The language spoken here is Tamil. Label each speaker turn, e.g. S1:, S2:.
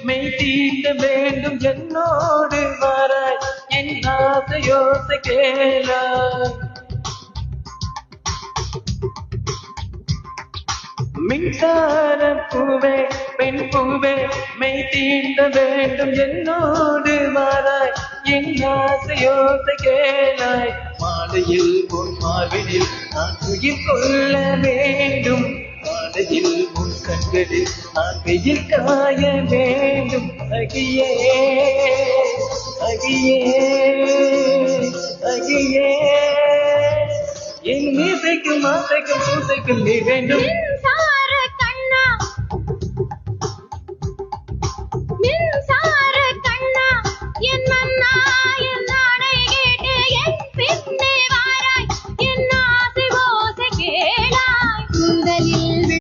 S1: மெய் தீண்ட வேண்டும் என்னோடு வராய் என் ஆசையோசை கேளாய் மின்சார பூவே பெண் பூவே மெய் தீண்ட வேண்டும் என்னோடு வராய் என் ஆசையோசை கேளாய் மாலையில் உன் மார்பினில் நான் உயிர் கொள்ள வேண்டும் மாலையில் உன் கண்களில் நான் வெயில் காய வேண்டும் அகியே அகியே அகியே என் மீசைக்கும் ஆசைக்கும் பூசைக்கும் நீ வேண்டும்